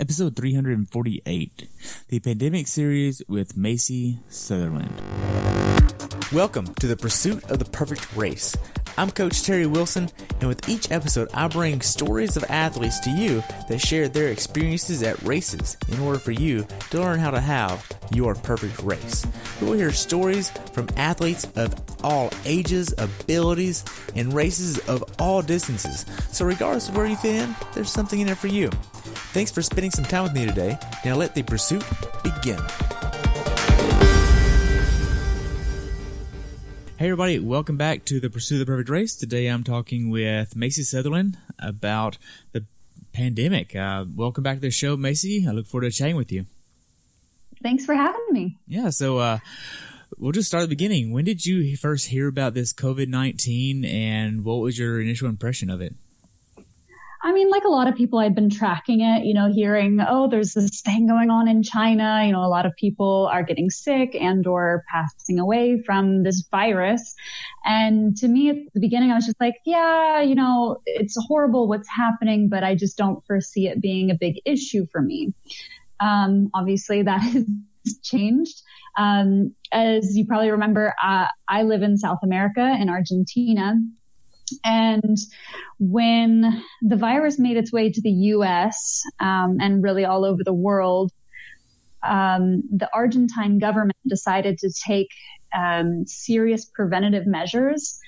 Episode 348, the Pandemic Series with Macey Sutherland. Welcome to the Pursuit of the Perfect Race. I'm Coach Terry Wilson, and with each episode, I bring stories of athletes to you that share their experiences at races in order for you to learn how to have your perfect race. You will hear stories from athletes of all ages, abilities, and races of all distances. So regardless of where you fit in, there's something in there for you. Thanks for spending some time with me today. Now let the pursuit begin. Hey everybody, welcome back to the Pursuit of the Perfect Race. Today I'm talking with Macey Sutherland about the pandemic. Welcome back to the show, Macey. I look forward to chatting with you. Thanks for having me. Yeah, so we'll just start at the beginning. When did you first hear about this COVID-19 and what was your initial impression of it? I mean, like a lot of people, I'd been tracking it, hearing, there's this thing going on in China. A lot of people are getting sick and or passing away from this virus. And to me, at the beginning, I was just like, yeah, it's horrible what's happening, but I just don't foresee it being a big issue for me. Obviously, that has changed. As you probably remember, I live in South America, in Argentina. And when the virus made its way to the U.S. And really all over the world, the Argentine government decided to take serious preventative measures.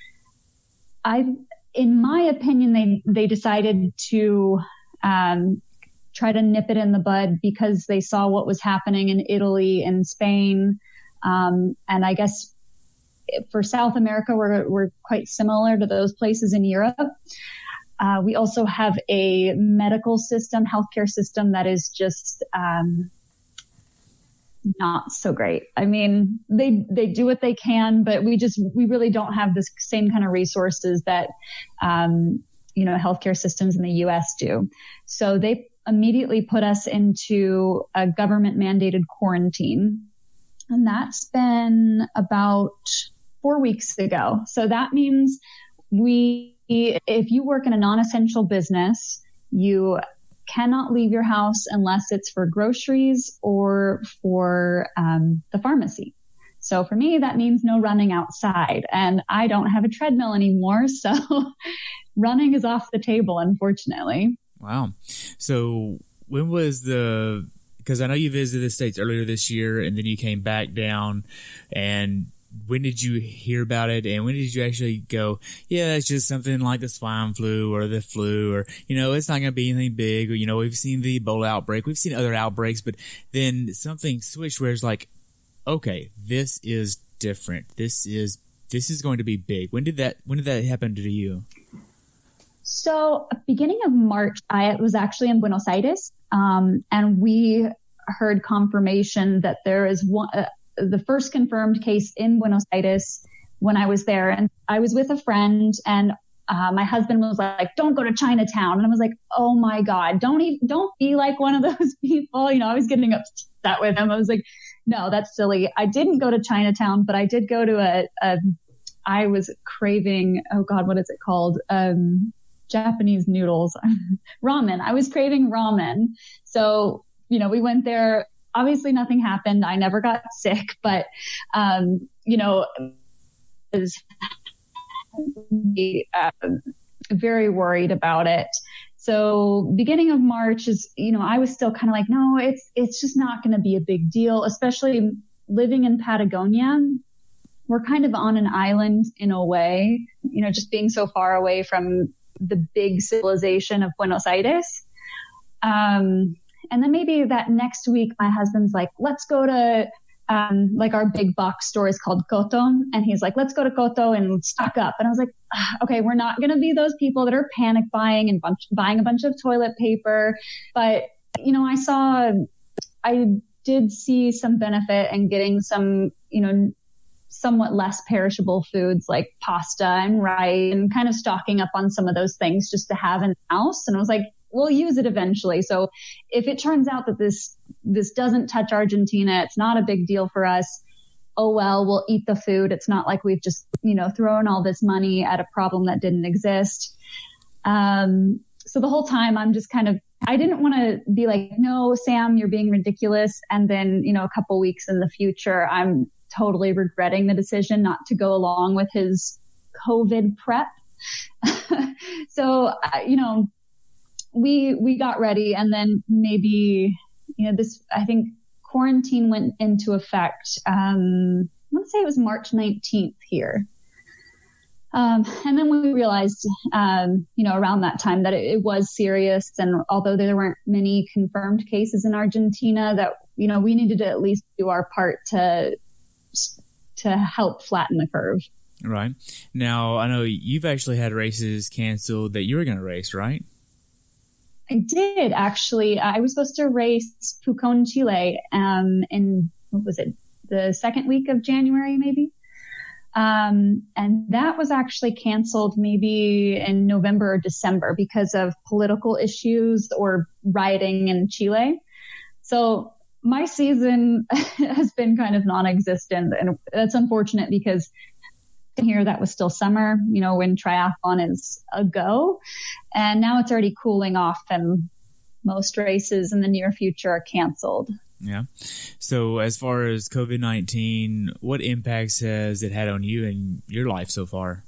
In my opinion, they decided to try to nip it in the bud because they saw what was happening in Italy and Spain, and I guess for South America, we're quite similar to those places in Europe. We also have a medical system, healthcare system that is just not so great. I mean, they do what they can, but we really don't have the same kind of resources that healthcare systems in the U.S. do. So they immediately put us into a government mandated quarantine, and that's been about 4 weeks ago. So that means if you work in a non-essential business, you cannot leave your house unless it's for groceries or for the pharmacy. So for me, that means no running outside, and I don't have a treadmill anymore. So running is off the table, unfortunately. Wow. So when was because I know you visited the States earlier this year and then you came back down, and when did you hear about it, and when did you actually go, yeah, it's just something like the swine flu or the flu, or, it's not going to be anything big, or, we've seen the Ebola outbreak, we've seen other outbreaks, but then something switched where it's like, okay, this is different. This is going to be big. When did that happen to you? So beginning of March, I was actually in Buenos Aires, and we heard confirmation that there is the first confirmed case in Buenos Aires when I was there. And I was with a friend, and my husband was like, don't go to Chinatown. And I was like, oh my God, don't be like one of those people. I was getting upset with him. I was like, no, that's silly. I didn't go to Chinatown, but I did go to I was craving, oh God, what is it called? Japanese noodles, ramen. I was craving ramen. So, we went there. Obviously nothing happened. I never got sick, but, was very worried about it. So beginning of March is, I was still kind of like, no, it's just not going to be a big deal, especially living in Patagonia. We're kind of on an island in a way, just being so far away from the big civilization of Buenos Aires. And then maybe that next week, my husband's like, let's go to, our big box store is called Koto. And he's like, let's go to Koto and stock up. And I was like, okay, we're not going to be those people that are panic buying and buying a bunch of toilet paper. But, I did see some benefit in getting some, somewhat less perishable foods like pasta and rice, and kind of stocking up on some of those things just to have in the house. And I was like, we'll use it eventually. So if it turns out that this doesn't touch Argentina, it's not a big deal for us. Oh, well, we'll eat the food. It's not like we've just, thrown all this money at a problem that didn't exist. so the whole time I'm just I didn't want to be like, no, Sam, you're being ridiculous. And then, a couple weeks in the future, I'm totally regretting the decision not to go along with his COVID prep. So, we got ready, and then maybe, I think quarantine went into effect. I want to say it was March 19th here. And then we realized, around that time that it was serious. And although there weren't many confirmed cases in Argentina, that, we needed to at least do our part to help flatten the curve. Right. Now, I know you've actually had races canceled that you were going to race, right? I did, actually. I was supposed to race Pucón, Chile, in, what was it, the second week of January, maybe? And that was actually canceled maybe in November or December because of political issues or rioting in Chile. So my season has been kind of non-existent, and that's unfortunate because here that was still summer, when triathlon is a go, and now it's already cooling off and most races in the near future are canceled. Yeah. So as far as COVID-19, what impacts has it had on you and your life so far?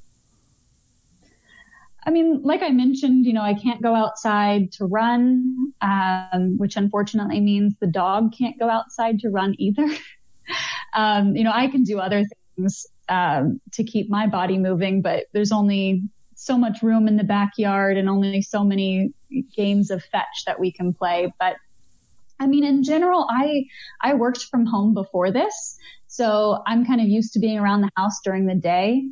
I mean, like I mentioned, I can't go outside to run, which unfortunately means the dog can't go outside to run either. I can do other things to keep my body moving, but there's only so much room in the backyard and only so many games of fetch that we can play. But I mean, in general, I worked from home before this, so I'm kind of used to being around the house during the day.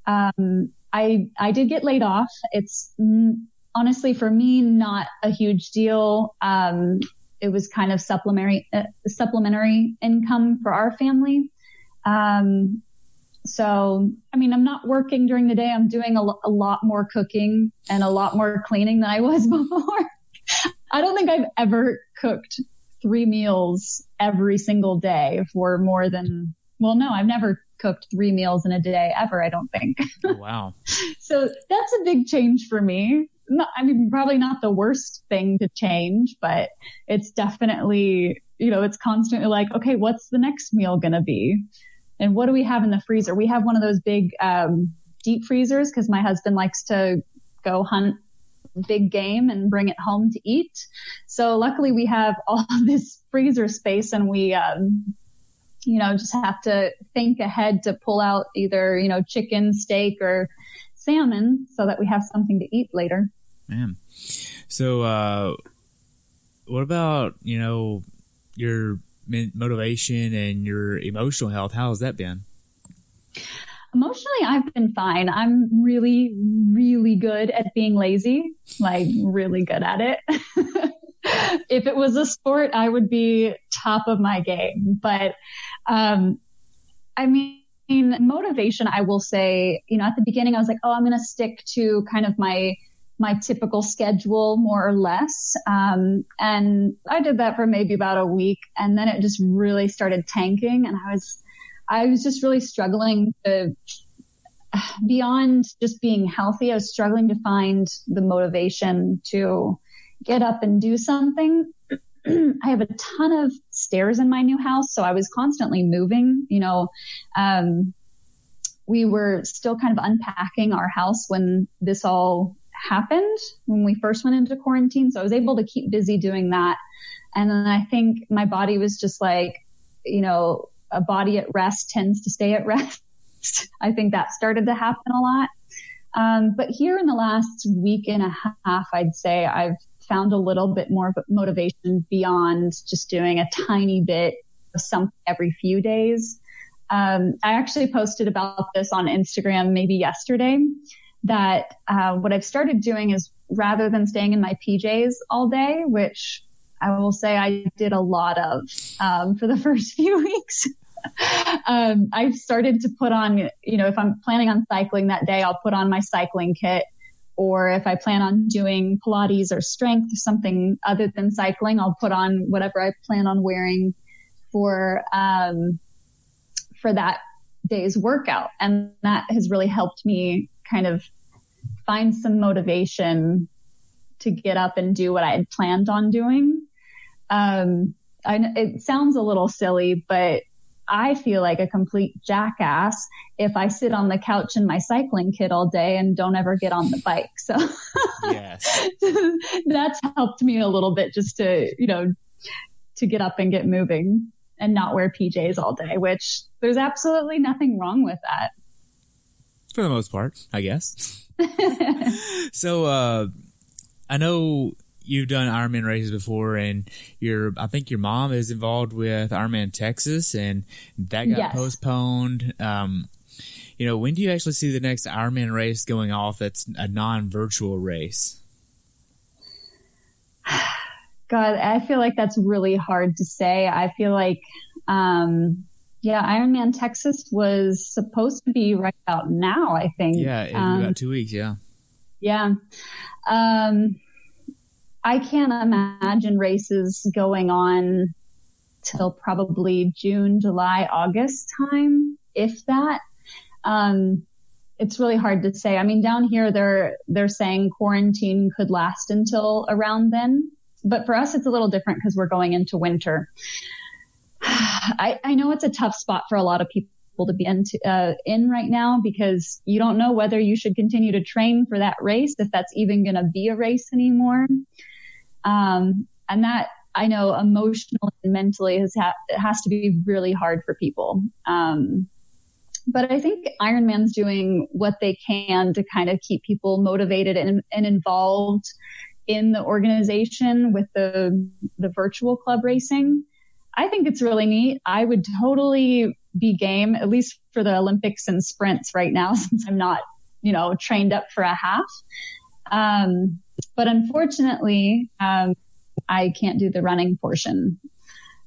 I did get laid off. It's honestly for me not a huge deal. It was kind of supplementary income for our family. So, I mean, I'm not working during the day. I'm doing a lot more cooking and a lot more cleaning than I was before. I don't think I've ever cooked 3 meals every single day for more than, well, no, I've never cooked 3 meals in a day ever, I don't think. Oh, wow. So that's a big change for me. Probably not the worst thing to change, but it's definitely, it's constantly like, okay, what's the next meal going to be? And what do we have in the freezer? We have one of those big deep freezers because my husband likes to go hunt big game and bring it home to eat. So luckily we have all of this freezer space, and we, just have to think ahead to pull out either, chicken, steak, or salmon so that we have something to eat later. Man. So, what about, your motivation and your emotional health? How has that been? Emotionally, I've been fine. I'm really, really good at being lazy, like really good at it. If it was a sport, I would be top of my game. But, motivation, I will say, at the beginning, I was like, oh, I'm going to stick to kind of my typical schedule more or less. And I did that for maybe about a week, and then it just really started tanking, and I was just really struggling to, beyond just being healthy, I was struggling to find the motivation to get up and do something. I have a ton of stairs in my new house, so I was constantly moving. We were still kind of unpacking our house when this all happened, when we first went into quarantine. So I was able to keep busy doing that. And then I think my body was just like, a body at rest tends to stay at rest. I think that started to happen a lot. But here in the last week and a half, I'd say I've found a little bit more motivation beyond just doing a tiny bit of something every few days. I actually posted about this on Instagram maybe yesterday, that what I've started doing is, rather than staying in my PJs all day, which I will say I did a lot of for the first few weeks, I've started to put on, if I'm planning on cycling that day, I'll put on my cycling kit. Or if I plan on doing Pilates or strength or something other than cycling, I'll put on whatever I plan on wearing for that day's workout. And that has really helped me kind of find some motivation to get up and do what I had planned on doing. It sounds a little silly, but I feel like a complete jackass if I sit on the couch in my cycling kit all day and don't ever get on the bike. So yes, that's helped me a little bit just to, to get up and get moving and not wear PJs all day, which there's absolutely nothing wrong with that. For the most part, I guess. So, I know you've done Ironman races before, and I think your mom is involved with Ironman Texas, and that got postponed. When do you actually see the next Ironman race going off that's a non-virtual race? God, I feel like that's really hard to say. I feel like, Ironman Texas was supposed to be right about now, I think. Yeah, in about 2 weeks, yeah. Yeah. I can't imagine races going on till probably June, July, August time, if that. It's really hard to say. I mean, down here, they're saying quarantine could last until around then. But for us, it's a little different because we're going into winter. I know it's a tough spot for a lot of people to be in right now, because you don't know whether you should continue to train for that race, if that's even going to be a race anymore. And that, I know, emotionally and mentally it has to be really hard for people. But I think Ironman's doing what they can to kind of keep people motivated and involved in the organization with the virtual club racing. I think it's really neat. I would totally be game, at least for the Olympics and sprints right now, since I'm not, trained up for a half. But unfortunately, I can't do the running portion.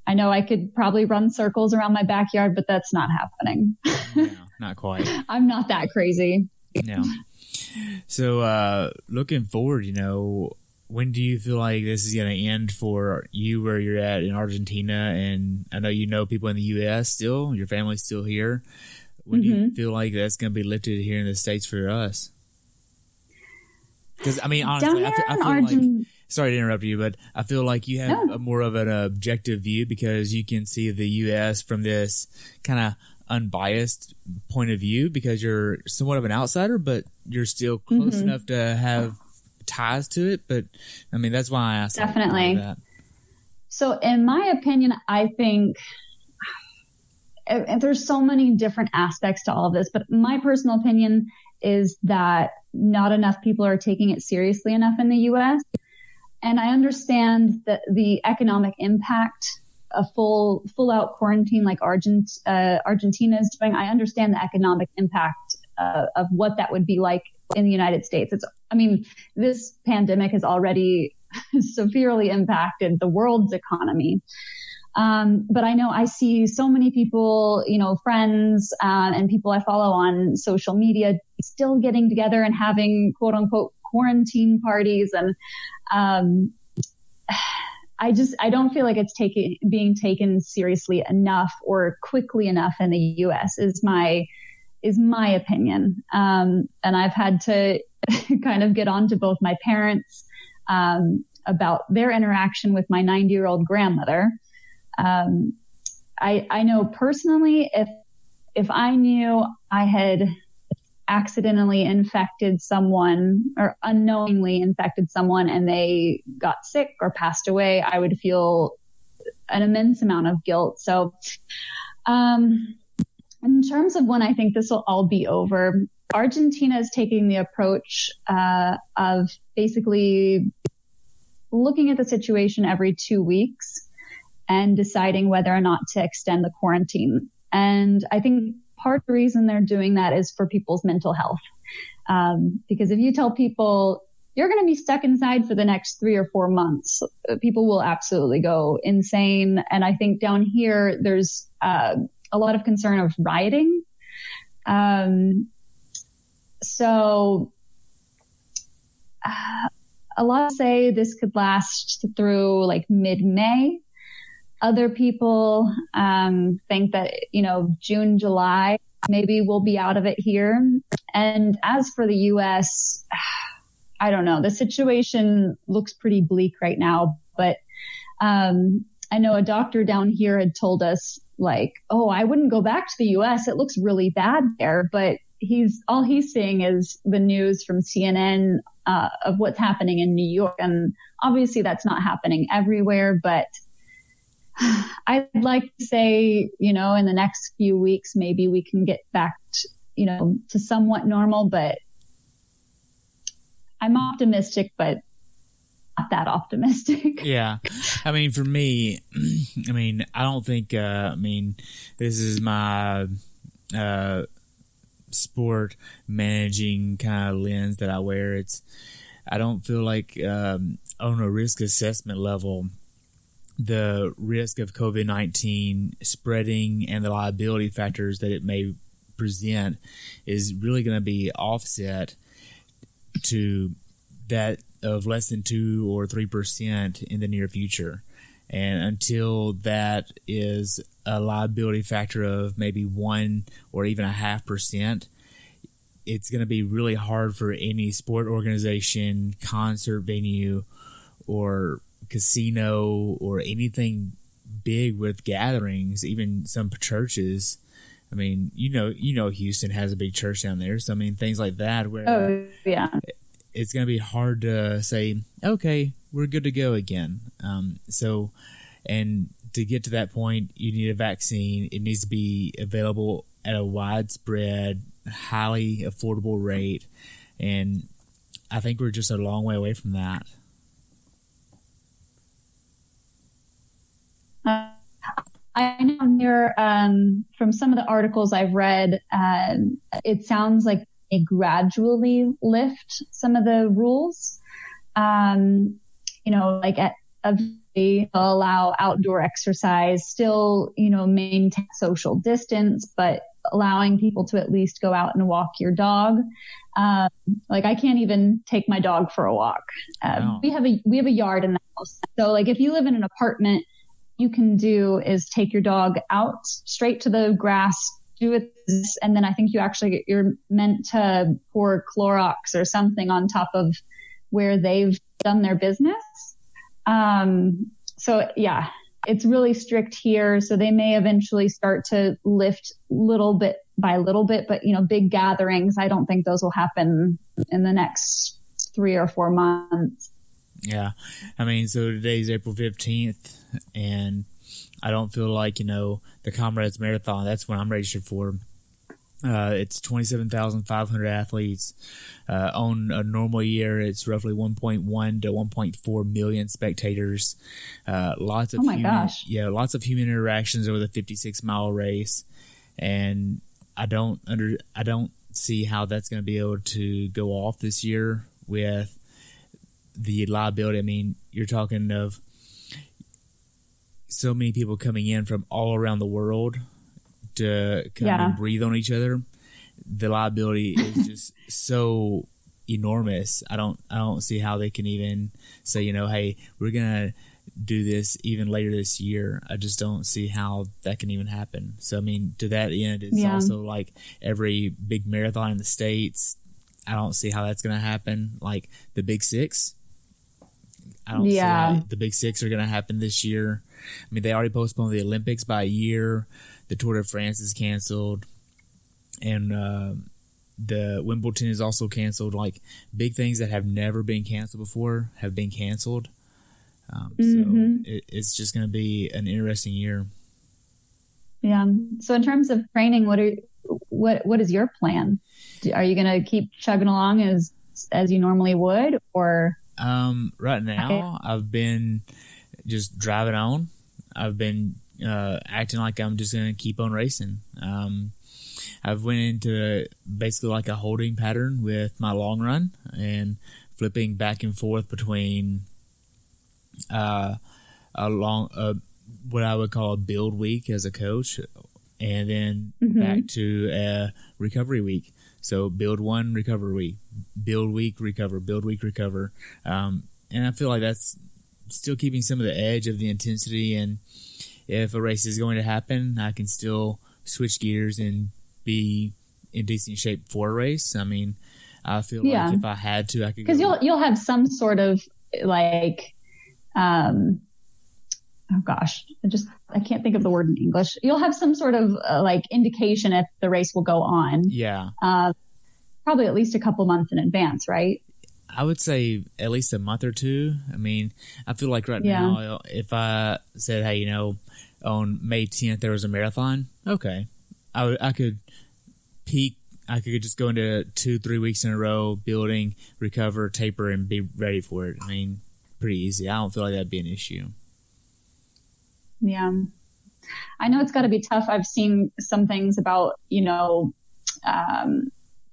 I know I could probably run circles around my backyard, but that's not happening. No, not quite. I'm not that crazy. No. So, looking forward, when do you feel like this is going to end for you where you're at in Argentina? And I know people in the U.S. still, your family's still here. When do you feel like that's going to be lifted here in the States for us? Because, I mean, honestly, I feel like, sorry to interrupt you, but I feel like you have more of an objective view, because you can see the U.S. from this kind of unbiased point of view, because you're somewhat of an outsider, but you're still close enough to have ties to it. But I mean, that's why I asked. Definitely. That. So in my opinion, I think there's so many different aspects to all of this, but my personal opinion is that not enough people are taking it seriously enough in the U.S. And I understand that the economic impact, a full out quarantine like Argentina is doing, I understand the economic impact of what that would be like in the United States. This pandemic has already severely impacted the world's economy. But I know I see so many people, friends and people I follow on social media still getting together and having quote unquote quarantine parties. And I don't feel like it's being taken seriously enough or quickly enough in the U.S. is my opinion. And I've had to kind of get on to both my parents about their interaction with my 90-year-old grandmother. I know personally, if I knew I had accidentally infected someone or unknowingly infected someone and they got sick or passed away, I would feel an immense amount of guilt. So, in terms of when I think this will all be over, Argentina is taking the approach of basically looking at the situation every 2 weeks and deciding whether or not to extend the quarantine. And I think part of the reason they're doing that is for people's mental health. Because if you tell people you're going to be stuck inside for the next 3 or 4 months, people will absolutely go insane. And I think down here, there's a lot of concern of rioting. So a lot say this could last through like mid-May. Other people think that, June, July, maybe we'll be out of it here. And as for the U.S., I don't know. The situation looks pretty bleak right now, but I know a doctor down here had told us like, oh, I wouldn't go back to the US. It looks really bad there. But all he's seeing is the news from CNN of what's happening in New York. And obviously that's not happening everywhere, but I'd like to say, in the next few weeks, maybe we can get back to somewhat normal, but I'm optimistic, but not that optimistic. Yeah. I mean, for me, I don't think, this is my sport managing kind of lens that I wear. I don't feel like on a risk assessment level, the risk of COVID-19 spreading and the liability factors that it may present is really going to be offset to that of less than 2 or 3% in the near future. And until that is a liability factor of maybe 1 or even 0.5%, it's going to be really hard for any sport organization, concert venue, or casino, or anything big with gatherings, even some churches. I mean, Houston has a big church down there. So, I mean, things like that where it's going to be hard to say, okay, we're good to go again. And to get to that point, you need a vaccine. It needs to be available at a widespread, highly affordable rate. And I think we're just a long way away from that. I know here, from some of the articles I've read, it sounds like they gradually lift some of the rules. Allow outdoor exercise, still, maintain social distance, but allowing people to at least go out and walk your dog. I can't even take my dog for a walk. Wow. We have a yard in the house. So if you live in an apartment, you can do is take your dog out straight to the grass, do it, and then I think you're meant to pour Clorox or something on top of where they've done their business. So yeah, it's really strict here. So they may eventually start to lift little bit by little bit, but big gatherings, I don't think those will happen in the next 3 or 4 months. Yeah. I mean, so today's April 15th, and I don't feel like, the Comrades Marathon, that's what I'm registered for. It's 27,500 athletes. On a normal year, it's roughly 1.1 to 1.4 million spectators. Lots of human interactions over the 56-mile race, and I don't see how that's going to be able to go off this year with the liability. I mean, you're talking of so many people coming in from all around the world to come and breathe on each other. The liability is just so enormous. I don't see how they can even say, hey, we're gonna do this even later this year. I just don't see how that can even happen. So I mean, to that end, it's also like every big marathon in the States. I don't see how that's gonna happen. Like the Big Six, I don't see how the Big Six are gonna happen this year. I mean, they already postponed the Olympics by a year. The Tour de France is canceled, and the Wimbledon is also canceled. Like big things that have never been canceled before have been canceled. So it's just going to be an interesting year. Yeah. So in terms of training, what is your plan? Are you going to keep chugging along as you normally would, or? Right now, I've been just driving on. I've been acting like I'm just going to keep on racing. I've went into basically like a holding pattern with my long run and flipping back and forth between what I would call a build week as a coach, and then back to a recovery week. So build one, recover week, build week, recover, build week, recover. And I feel like that's still keeping some of the edge of the intensity. And if a race is going to happen, I can still switch gears and be in decent shape for a race. I mean, I feel like if I had to, I could. Because you'll have some sort of like, oh gosh, I can't think of the word in English. You'll have some sort of like indication if the race will go on. Yeah. Probably at least a couple months in advance, right? I would say at least a month or two. I mean, I feel like right now, if I said, hey, on May 10th there was a marathon, okay, I could peak. I could just go into 2-3 weeks in a row, building, recover, taper, and be ready for it. I mean, pretty easy. I don't feel like that'd be an issue. Yeah. I know it's got to be tough. I've seen some things about,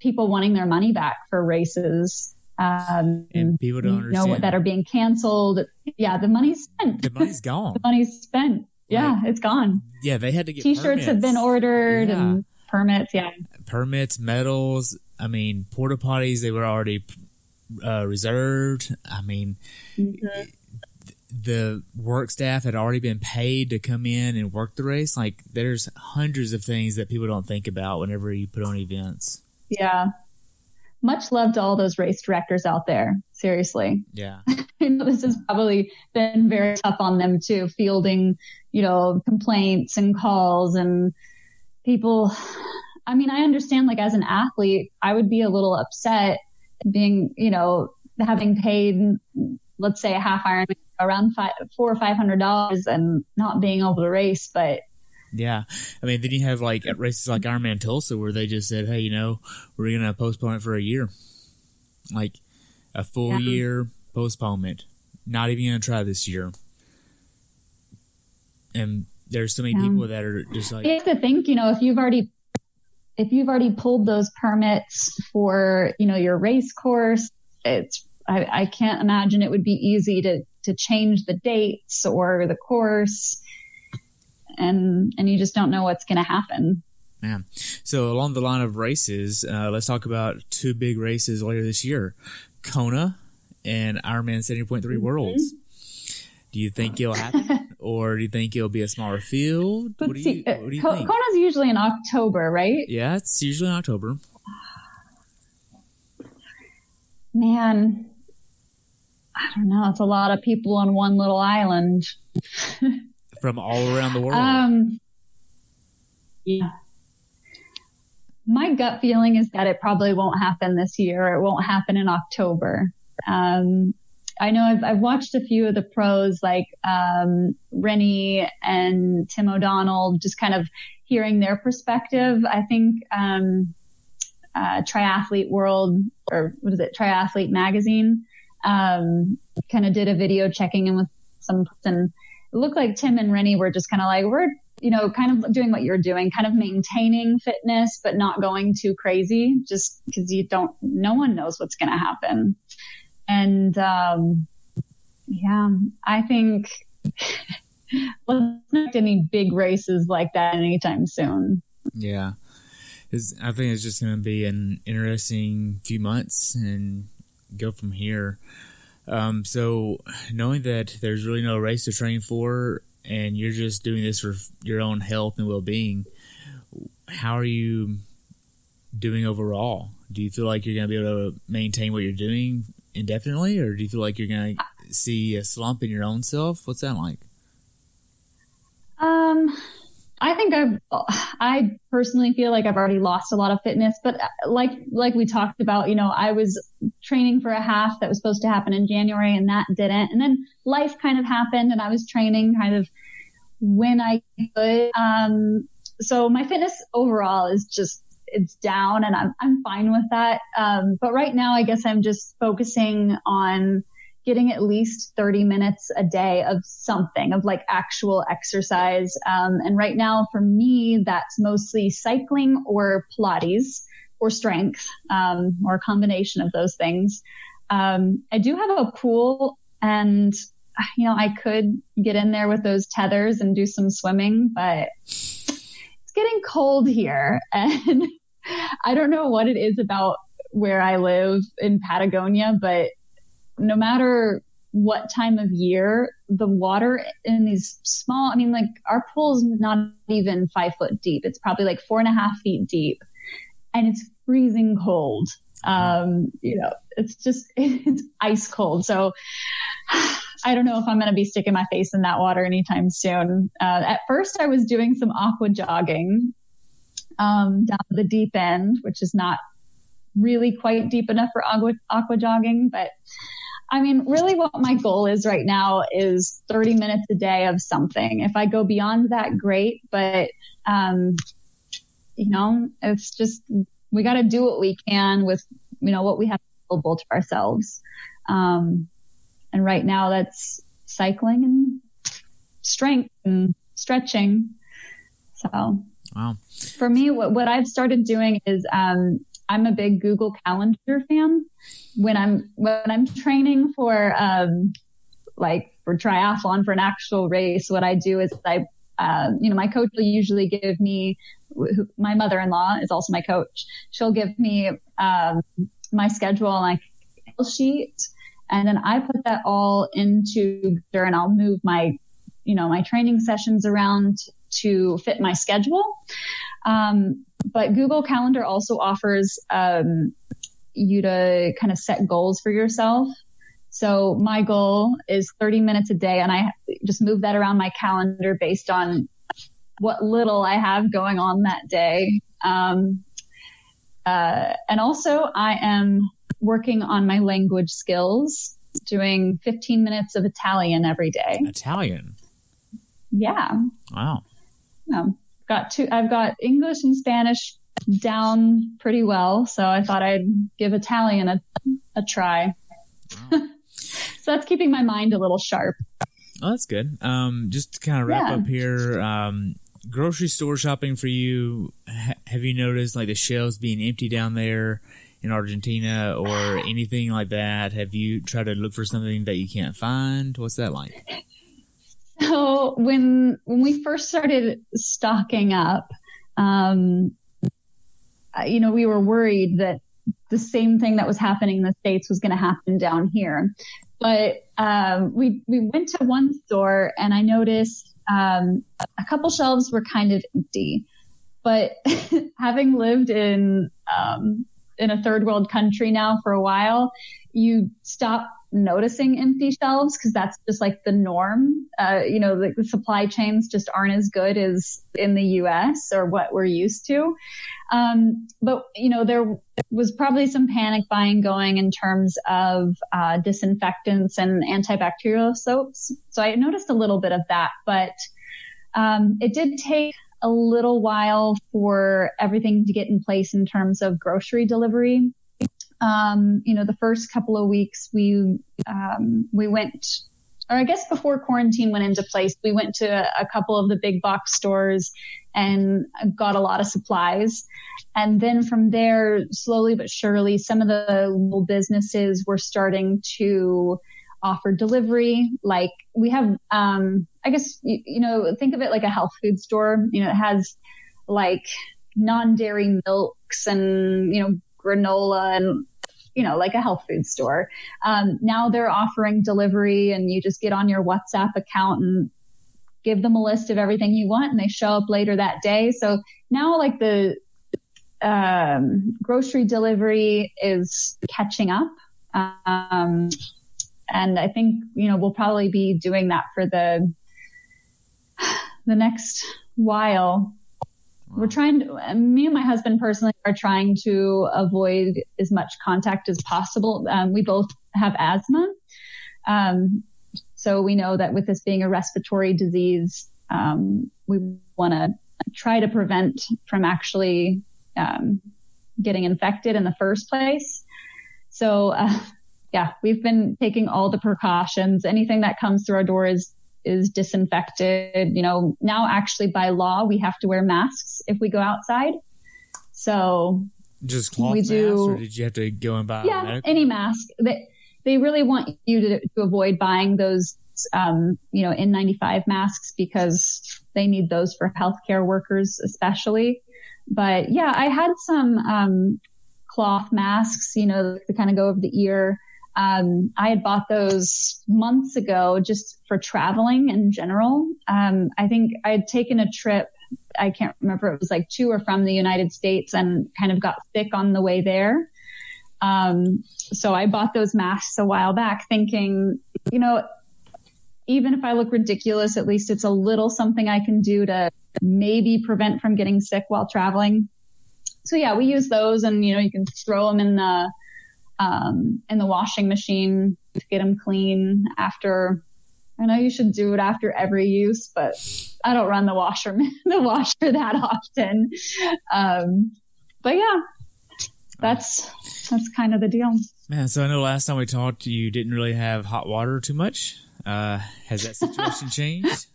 people wanting their money back for races. And people don't understand. That are being canceled. Yeah, the money's spent. The money's gone. The money's spent. Yeah, it's gone. Yeah, they had to get T-shirts permits. have been ordered and permits. Yeah, permits, medals. I mean, porta potties, they were already reserved. I mean, the work staff had already been paid to come in and work the race. Like, there's hundreds of things that people don't think about whenever you put on events. Yeah. Much love to all those race directors out there. Seriously. Yeah. This has probably been very tough on them too, fielding, complaints and calls and people. I mean, I understand, like, as an athlete, I would be a little upset being, having paid, let's say, a half Ironman around $400 or $500 and not being able to race. But yeah, I mean, then you have like at races like Ironman Tulsa where they just said, hey, we're going to postpone it for a year, like a full year postponement. Not even going to try this year. And there's so many people that are just like, you have to think, if you've already pulled those permits for, your race course, I can't imagine it would be easy to change the dates or the course. And you just don't know what's going to happen. Yeah. So along the line of races, let's talk about two big races later this year, Kona and Ironman 70.3 Worlds. Do you think it'll happen, or do you think it'll be a smaller field? What do you think? Kona's usually in October, right? Yeah, it's usually in October. Man, I don't know. It's a lot of people on one little island. From all around the world. Yeah. My gut feeling is that it probably won't happen this year. It won't happen in October. I know I've watched a few of the pros like Rennie and Tim O'Donnell, just kind of hearing their perspective. I think Triathlete World, or what is it, Triathlete Magazine, kind of did a video checking in with some person. It looked like Tim and Rennie were just kind of like, we're, kind of doing what you're doing, kind of maintaining fitness, but not going too crazy, just because no one knows what's going to happen. And, I think let's not get any big races like that anytime soon. Yeah. I think it's just going to be an interesting few months and go from here. So knowing that there's really no race to train for and you're just doing this for your own health and well-being, how are you doing overall? Do you feel like you're going to be able to maintain what you're doing indefinitely, or do you feel like you're going to see a slump in your own self? What's that like? I think I personally feel like I've already lost a lot of fitness, but like we talked about, I was training for a half that was supposed to happen in January and that didn't. And then life kind of happened and I was training kind of when I could. So my fitness overall is it's down and I'm fine with that. But right now, I guess I'm just focusing on getting at least 30 minutes a day of something, of like actual exercise. And right now for me, that's mostly cycling or Pilates or strength, or a combination of those things. I do have a pool and, I could get in there with those tethers and do some swimming, but it's getting cold here. And I don't know what it is about where I live in Patagonia, but no matter what time of year, the water in these small, our pool's not even 5 foot deep. It's probably like 4.5 feet deep. and it's freezing cold. It's ice cold. So I don't know if I'm going to be sticking my face in that water anytime soon. At first I was doing some aqua jogging, down the deep end, which is not really quite deep enough for aqua jogging. But I mean, really what my goal is right now is 30 minutes a day of something. If I go beyond that, great. But, it's just, we got to do what we can with, what we have available to ourselves. And right now that's cycling and strength and stretching. So wow. For me, what I've started doing is, I'm a big Google Calendar fan. When I'm training for for triathlon, for an actual race, what I do is my coach will usually give me, my mother-in-law is also my coach. She'll give me my schedule and my sheet, and then I put that all into there, and I'll move my training sessions around to fit my schedule. But Google Calendar also offers you to kind of set goals for yourself. So my goal is 30 minutes a day, and I just move that around my calendar based on what little I have going on that day. And also I am working on my language skills, doing 15 minutes of Italian every day. Italian? Yeah. Wow. I've got English and Spanish down pretty well, so I thought I'd give Italian a try. Wow. So that's keeping my mind a little sharp. Oh, that's good. Just to kind of wrap up here, grocery store shopping for you, have you noticed the shelves being empty down there in Argentina or anything like that? Have you tried to look for something that you can't find? What's that like? So when we first started stocking up, we were worried that the same thing that was happening in the States was going to happen down here. But we went to one store, and I noticed a couple shelves were kind of empty. But having lived in a third world country now for a while, you stop noticing empty shelves because that's just the norm. The supply chains just aren't as good as in the US or what we're used to. But there was probably some panic buying going in terms of disinfectants and antibacterial soaps. So I noticed a little bit of that, but it did take a little while for everything to get in place in terms of grocery delivery. The first couple of weeks we went, or I guess before quarantine went into place, we went to a couple of the big box stores and got a lot of supplies. And then from there, slowly but surely, some of the little businesses were starting to offer delivery. Like we have, I guess, think of it like a health food store. It has non-dairy milks and, granola and, like a health food store. Now they're offering delivery, and you just get on your WhatsApp account and give them a list of everything you want, and they show up later that day. So now the grocery delivery is catching up. And I think, we'll probably be doing that for the next while. We're trying to, me and my husband personally are trying to avoid as much contact as possible. We both have asthma. So we know that with this being a respiratory disease, we want to try to prevent from actually getting infected in the first place. So, we've been taking all the precautions. Anything that comes through our door is disinfected. Now actually by law, we have to wear masks if we go outside. So just cloth masks, or did you have to go and buy medical? Any mask. They really want you to avoid buying those, N95 masks, because they need those for healthcare workers, especially. But I had some, cloth masks, to kind of go over the ear. I had bought those months ago just for traveling in general. I think I had taken a trip I can't remember, it was like to or from the United States, and kind of got sick on the way there. So I bought those masks a while back thinking, even if I look ridiculous, at least it's a little something I can do to maybe prevent from getting sick while traveling. So yeah, we use those, and you can throw them in the washing machine to get them clean after. I know you should do it after every use, but I don't run the washer that often. But yeah, that's kind of the deal. Man, so I know last time we talked, you didn't really have hot water too much. Has that situation changed?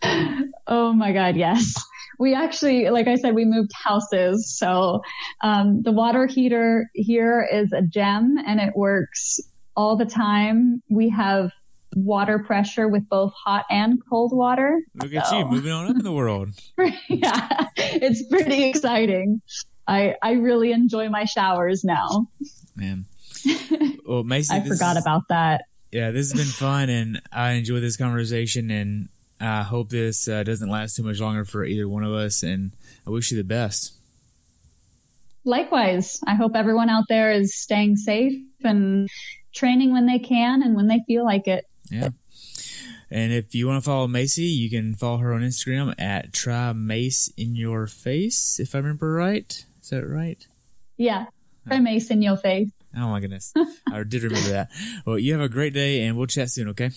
Oh my God, yes. We actually, like I said, we moved houses. So the water heater here is a gem, and it works all the time. We have water pressure with both hot and cold water. Look at you moving on up in the world. Yeah, it's pretty exciting. I really enjoy my showers now. Man. Well, Macey, I forgot about that. Yeah, this has been fun, and I enjoy this conversation, and I hope this doesn't last too much longer for either one of us, and I wish you the best. Likewise. I hope everyone out there is staying safe and training when they can and when they feel like it. Yeah. And if you want to follow Macey, you can follow her on Instagram at @trymace_in_your_face, if I remember right. Is that right? Yeah. Try Mace in your face. Oh, my goodness. I did remember that. Well, you have a great day, and we'll chat soon, okay?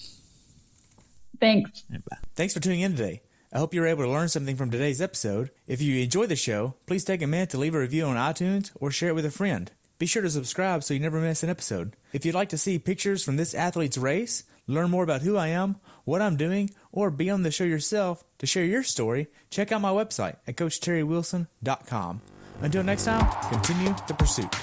Thanks. Bye. Thanks for tuning in today. I hope you were able to learn something from today's episode. If you enjoyed the show, please take a minute to leave a review on iTunes or share it with a friend. Be sure to subscribe so you never miss an episode. If you'd like to see pictures from this athlete's race, learn more about who I am, what I'm doing, or be on the show yourself to share your story, check out my website at CoachTerryWilson.com. Until next time, continue the pursuit.